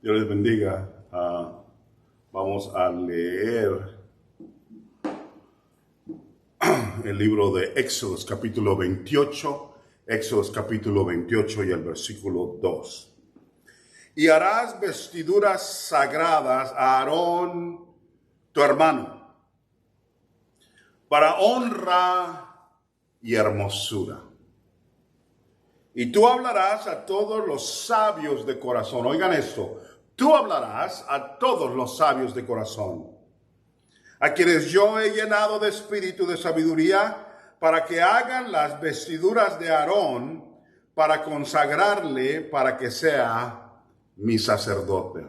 Dios les bendiga. Vamos a leer el libro de Éxodos capítulo 28, Éxodos capítulo 28 y el versículo 2. Y harás vestiduras sagradas a Aarón, tu hermano, para honra y hermosura. Y tú hablarás a todos los sabios de corazón. Oigan esto. Tú hablarás a todos los sabios de corazón, a quienes yo he llenado de espíritu de sabiduría, para que hagan las vestiduras de Aarón, para consagrarle, para que sea mi sacerdote.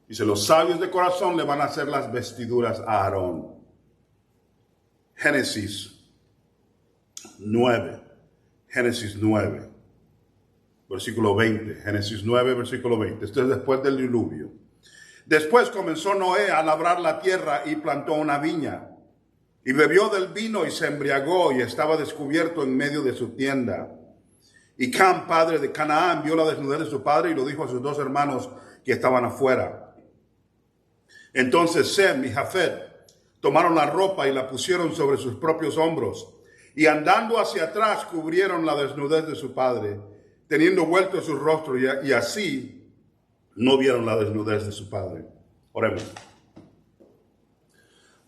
Dice, los sabios de corazón le van a hacer las vestiduras a Aarón. Génesis 9, versículo 20. Génesis 9, versículo 20. Esto es después del diluvio. Después comenzó Noé a labrar la tierra y plantó una viña. Y bebió del vino y se embriagó y estaba descubierto en medio de su tienda. Y Cam, padre de Canaán, vio la desnudez de su padre y lo dijo a sus dos hermanos que estaban afuera. Entonces Sem y Jafet tomaron la ropa y la pusieron sobre sus propios hombros. Y andando hacia atrás cubrieron la desnudez de su padre, teniendo vuelto su rostro, y así no vieron la desnudez de su padre. Oremos.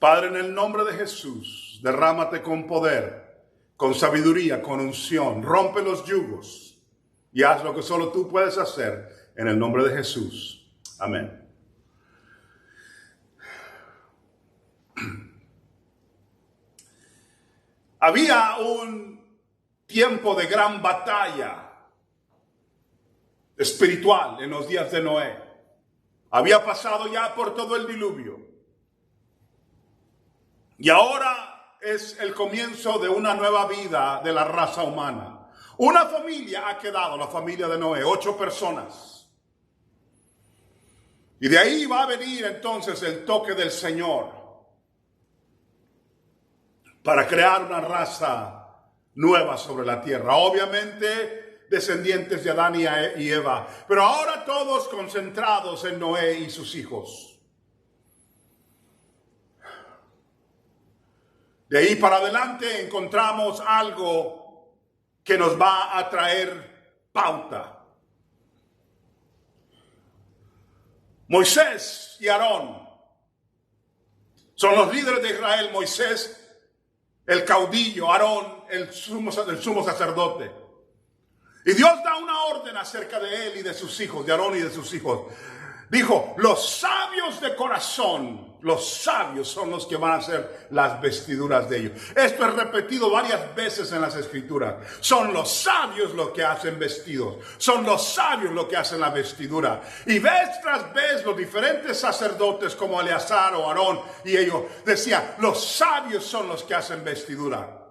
Padre, en el nombre de Jesús, derrámate con poder, con sabiduría, con unción. Rompe los yugos y haz lo que solo tú puedes hacer en el nombre de Jesús. Amén. Había un tiempo de gran batalla espiritual en los días de Noé. Había pasado ya por todo el diluvio. Y ahora es el comienzo de una nueva vida de la raza humana. Una familia ha quedado, la familia de Noé, 8 personas. Y de ahí va a venir entonces el toque del Señor para crear una raza nueva sobre la tierra. Obviamente descendientes de Adán y Eva, pero ahora todos concentrados en Noé y sus hijos. De ahí para adelante encontramos algo que nos va a traer pauta. Moisés y Aarón son los líderes de Israel. Moisés, el caudillo, Aarón, el sumo sacerdote. Y Dios da una orden acerca de él y de sus hijos, de Aarón y de sus hijos. Dijo, los sabios de corazón, los sabios son los que van a hacer las vestiduras de ellos. Esto es repetido varias veces en las escrituras. Son los sabios los que hacen vestidos. Son los sabios los que hacen la vestidura. Y vez tras vez los diferentes sacerdotes como Eleazar o Aarón y ellos decían, los sabios son los que hacen vestidura.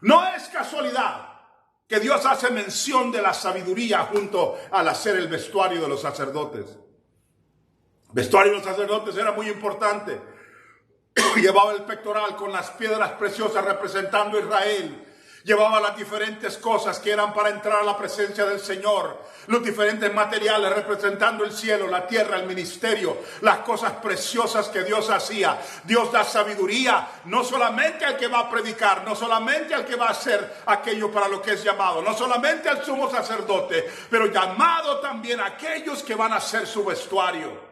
No es casualidad que Dios hace mención de la sabiduría junto al hacer el vestuario de los sacerdotes. El vestuario de los sacerdotes era muy importante. Llevaba el pectoral con las piedras preciosas representando a Israel. Llevaba las diferentes cosas que eran para entrar a la presencia del Señor. Los diferentes materiales representando el cielo, la tierra, el ministerio. Las cosas preciosas que Dios hacía. Dios da sabiduría no solamente al que va a predicar, no solamente al que va a hacer aquello para lo que es llamado, no solamente al sumo sacerdote, pero llamado también a aquellos que van a hacer su vestuario.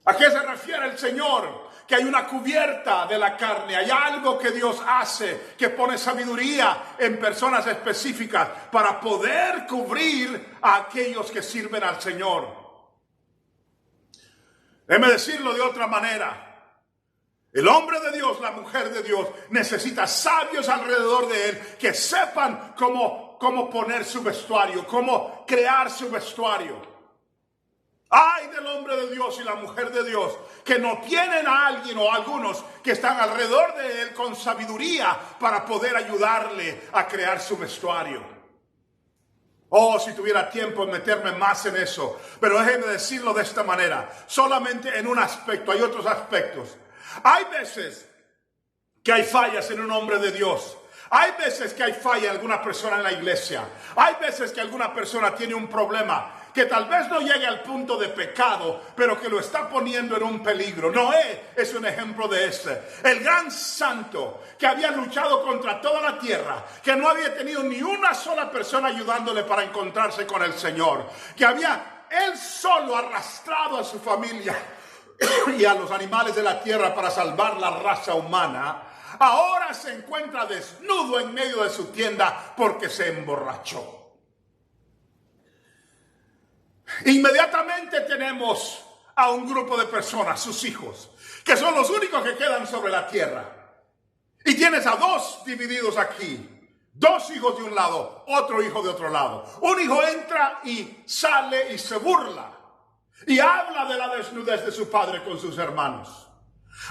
¿A qué se refiere el Señor? Que hay una cubierta de la carne, hay algo que Dios hace, que pone sabiduría en personas específicas para poder cubrir a aquellos que sirven al Señor. Déjeme decirlo de otra manera. El hombre de Dios, la mujer de Dios, necesita sabios alrededor de él que sepan cómo poner su vestuario, cómo crear su vestuario. Ay del hombre de Dios y la mujer de Dios que no tienen a alguien o algunos que están alrededor de él con sabiduría para poder ayudarle a crear su vestuario. Oh, si tuviera tiempo en meterme más en eso. Pero déjenme decirlo de esta manera. Solamente en un aspecto, hay otros aspectos. Hay veces que hay fallas en un hombre de Dios. Hay veces que hay falla en alguna persona en la iglesia. Hay veces que alguna persona tiene un problema. que tal vez no llegue al punto de pecado, pero que lo está poniendo en un peligro. Noé es un ejemplo de ese. El gran santo que había luchado contra toda la tierra, que no había tenido ni una sola persona ayudándole para encontrarse con el Señor, que había él solo arrastrado a su familia y a los animales de la tierra para salvar la raza humana, ahora se encuentra desnudo en medio de su tienda porque se emborrachó. Inmediatamente tenemos a un grupo de personas, sus hijos, que son los únicos que quedan sobre la tierra. Y tienes a dos divididos aquí. Dos hijos de un lado, otro hijo de otro lado. Un hijo entra y sale y se burla. Y habla de la desnudez de su padre con sus hermanos.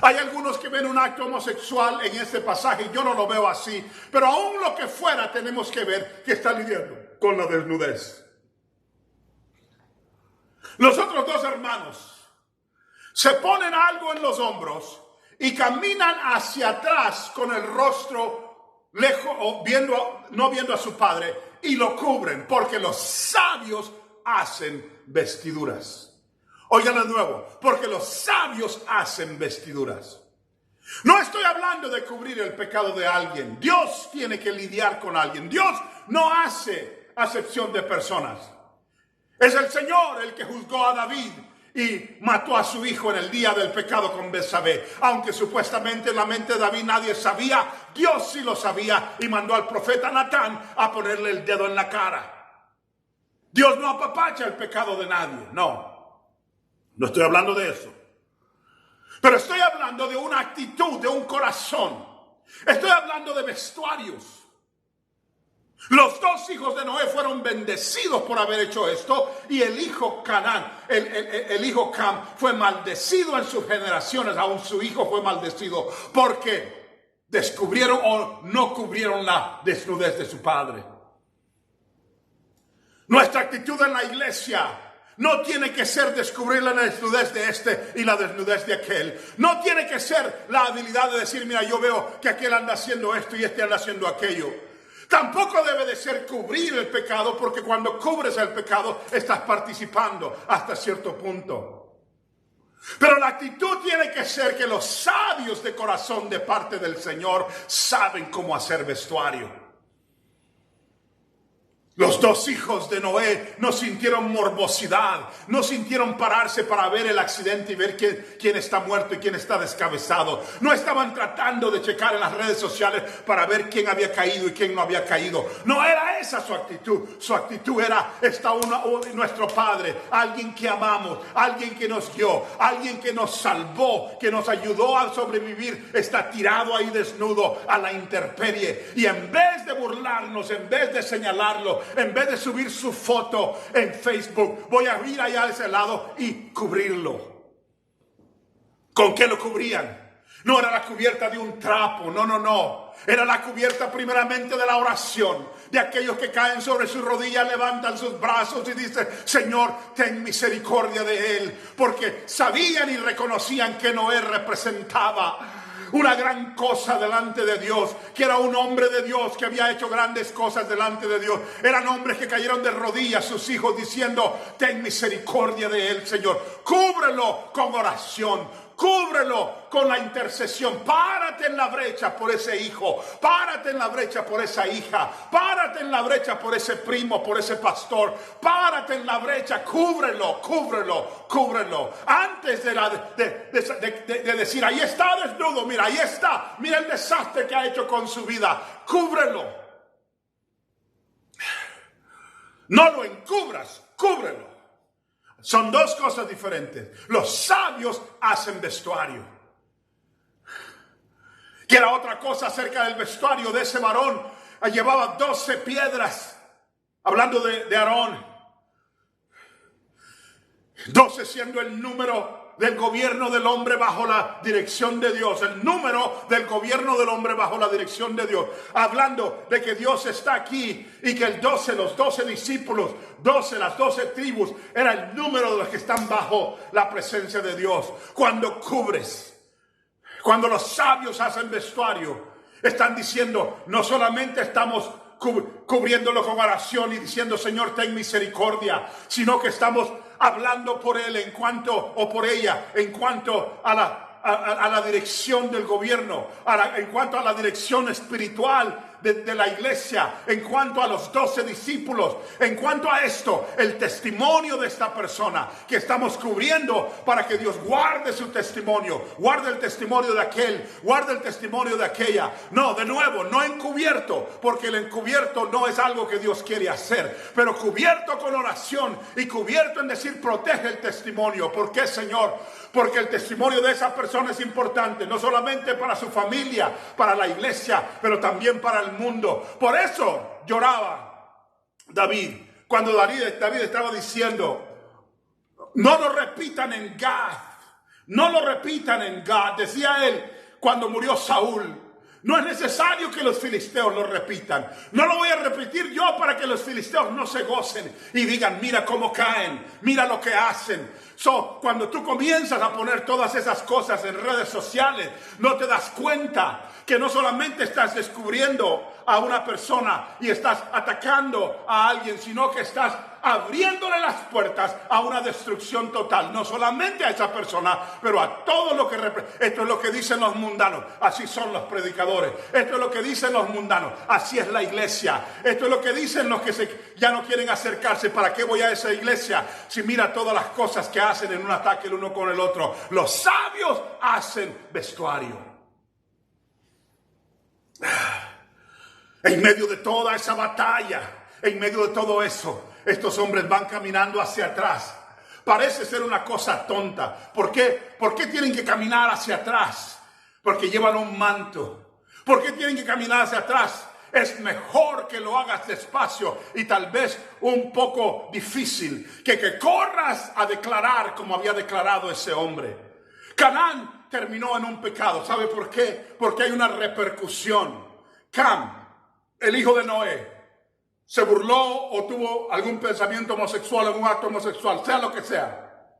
Hay algunos que ven un acto homosexual en este pasaje. Yo no lo veo así. Pero aún lo que fuera tenemos que ver que está lidiando con la desnudez. Los otros dos hermanos se ponen algo en los hombros y caminan hacia atrás con el rostro lejos, o no viendo a su padre, y lo cubren, porque los sabios hacen vestiduras. Oigan de nuevo, porque los sabios hacen vestiduras. No estoy hablando de cubrir el pecado de alguien. Dios tiene que lidiar con alguien. Dios no hace acepción de personas. Es el Señor el que juzgó a David y mató a su hijo en el día del pecado con Betsabé. Aunque supuestamente en la mente de David nadie sabía, Dios sí lo sabía y mandó al profeta Natán a ponerle el dedo en la cara. Dios no apapacha el pecado de nadie, no estoy hablando de eso. Pero estoy hablando de una actitud, de un corazón. Estoy hablando de vestuarios. Los dos hijos de Noé fueron bendecidos por haber hecho esto, y el hijo Canaán, el hijo Cam, fue maldecido en sus generaciones. Aún su hijo fue maldecido porque descubrieron o no cubrieron la desnudez de su padre. Nuestra actitud en la iglesia no tiene que ser descubrir la desnudez de este y la desnudez de aquel. No tiene que ser la habilidad de decir, mira, yo veo que aquel anda haciendo esto y este anda haciendo aquello. Tampoco debe de ser cubrir el pecado, porque cuando cubres el pecado estás participando hasta cierto punto. Pero la actitud tiene que ser que los sabios de corazón de parte del Señor saben cómo hacer vestuario. Los dos hijos de Noé no sintieron morbosidad, no sintieron pararse para ver el accidente y ver quién está muerto y quién está descabezado. No estaban tratando de checar en las redes sociales para ver quién había caído y quién no había caído. No era esa su actitud. Su actitud era, está nuestro Padre, alguien que amamos, alguien que nos guió, alguien que nos salvó, que nos ayudó a sobrevivir, está tirado ahí desnudo a la intemperie. Y en vez de burlarnos, en vez de señalarlo, en vez de subir su foto en Facebook, voy a ir allá a ese lado y cubrirlo. ¿Con qué lo cubrían? No era la cubierta de un trapo, no. Era la cubierta primeramente de la oración, de aquellos que caen sobre sus rodillas, levantan sus brazos y dicen, Señor, ten misericordia de él. Porque sabían y reconocían que Noé representaba una gran cosa delante de Dios, que era un hombre de Dios que había hecho grandes cosas delante de Dios. Eran hombres que cayeron de rodillas, sus hijos, diciendo, ten misericordia de él, Señor. Cúbrelo con oración. Cúbrelo con la intercesión. Párate en la brecha por ese hijo. Párate en la brecha por esa hija. Párate en la brecha por ese primo, por ese pastor. Párate en la brecha. Cúbrelo. Antes de decir, ahí está desnudo. Mira, ahí está. Mira el desastre que ha hecho con su vida. Cúbrelo. No lo encubras. Cúbrelo. Son dos cosas diferentes. Los sabios hacen vestuario. Que era otra cosa acerca del vestuario de ese varón. Llevaba 12 piedras. Hablando de Aarón. 12 siendo el número del gobierno del hombre bajo la dirección de Dios. El número del gobierno del hombre bajo la dirección de Dios. Hablando de que Dios está aquí y que los 12 discípulos, las 12 tribus, era el número de los que están bajo la presencia de Dios. Cuando cubres, cuando los sabios hacen vestuario, están diciendo, no solamente estamos cubriéndolo con oración y diciendo, Señor, ten misericordia, sino que estamos hablando por él en cuanto, o por ella, en cuanto a la dirección del gobierno, en cuanto a la dirección espiritual de la iglesia, en cuanto a los 12 discípulos, en cuanto a esto, el testimonio de esta persona que estamos cubriendo para que Dios guarde su testimonio, guarde el testimonio de aquel, guarde el testimonio de aquella. No, de nuevo, no encubierto, porque el encubierto no es algo que Dios quiere hacer, pero cubierto con oración y cubierto en decir, protege el testimonio. ¿Por qué, Señor? Porque el testimonio de esa persona es importante, no solamente para su familia, para la iglesia, pero también para el mundo. Por eso lloraba David cuando David estaba diciendo, no lo repitan en Gad, no lo repitan en Gad. Decía él cuando murió Saúl, no es necesario que los filisteos lo repitan. No lo voy a repetir yo para que los filisteos no se gocen y digan, mira cómo caen, mira lo que hacen. Cuando tú comienzas a poner todas esas cosas en redes sociales, no te das cuenta que no solamente estás descubriendo a una persona y estás atacando a alguien, sino que estás abriéndole las puertas a una destrucción total, no solamente a esa persona, pero a todo lo que representa. Esto es lo que dicen los mundanos, así son los predicadores. Esto es lo que dicen los mundanos, así es la iglesia. Esto es lo que dicen los que ya no quieren acercarse. ¿Para qué voy a esa iglesia si mira todas las cosas que hacen en un ataque el uno con el otro? Los sabios hacen vestuario. En medio de toda esa batalla, en medio de todo eso, estos hombres van caminando hacia atrás. Parece ser una cosa tonta. ¿Por qué? ¿Por qué tienen que caminar hacia atrás? Porque llevan un manto. ¿Por qué tienen que caminar hacia atrás? Es mejor que lo hagas despacio y tal vez un poco difícil que corras a declarar como había declarado ese hombre. Canaán terminó en un pecado. ¿Sabe por qué? Porque hay una repercusión. Cam, el hijo de Noé, se burló o tuvo algún pensamiento homosexual, algún acto homosexual, sea lo que sea.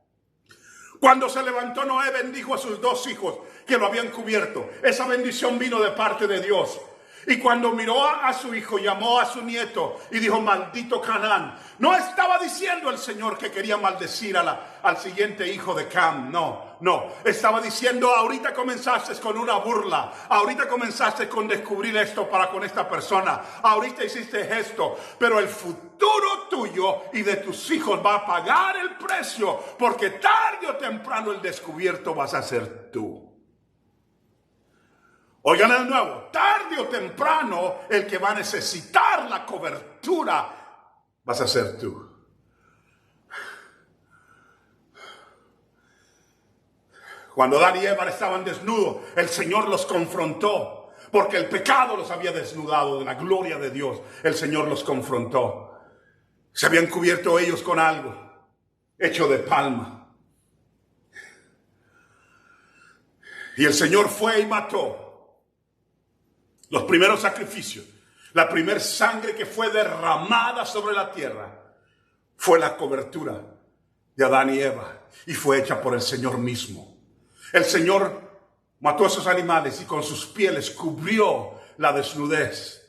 Cuando se levantó Noé, bendijo a sus 2 hijos que lo habían cubierto. Esa bendición vino de parte de Dios. Y cuando miró a su hijo, llamó a su nieto y dijo, maldito Canaán. No estaba diciendo el Señor que quería maldecir al siguiente hijo de Cam. No. Estaba diciendo, ahorita comenzaste con una burla. Ahorita comenzaste con descubrir esto para con esta persona. Ahorita hiciste esto. Pero el futuro tuyo y de tus hijos va a pagar el precio. Porque tarde o temprano el descubierto vas a ser tú. Oigan de nuevo, tarde o temprano el que va a necesitar la cobertura vas a ser tú. Cuando Adán y Eva estaban desnudos, el Señor los confrontó, porque el pecado los había desnudado de la gloria de Dios. El Señor los confrontó. Se habían cubierto ellos con algo hecho de palma. Y el Señor fue y mató los primeros sacrificios. La primera sangre que fue derramada sobre la tierra fue la cobertura de Adán y Eva, y fue hecha por el Señor mismo. El Señor mató a esos animales y con sus pieles cubrió la desnudez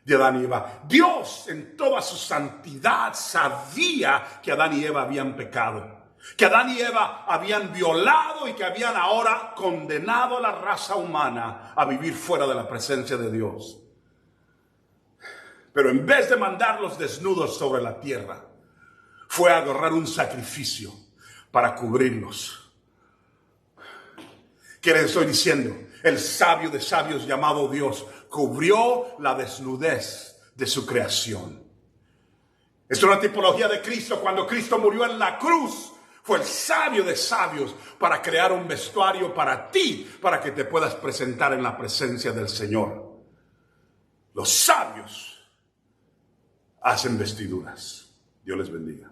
de Adán y Eva. Dios en toda su santidad sabía que Adán y Eva habían pecado, que Adán y Eva habían violado y que habían ahora condenado a la raza humana a vivir fuera de la presencia de Dios. Pero en vez de mandarlos desnudos sobre la tierra, fue a agarrar un sacrificio para cubrirlos. ¿Qué les estoy diciendo? El sabio de sabios llamado Dios cubrió la desnudez de su creación. Es una tipología de Cristo. Cuando Cristo murió en la cruz, fue el sabio de sabios para crear un vestuario para ti, para que te puedas presentar en la presencia del Señor. Los sabios hacen vestiduras. Dios les bendiga.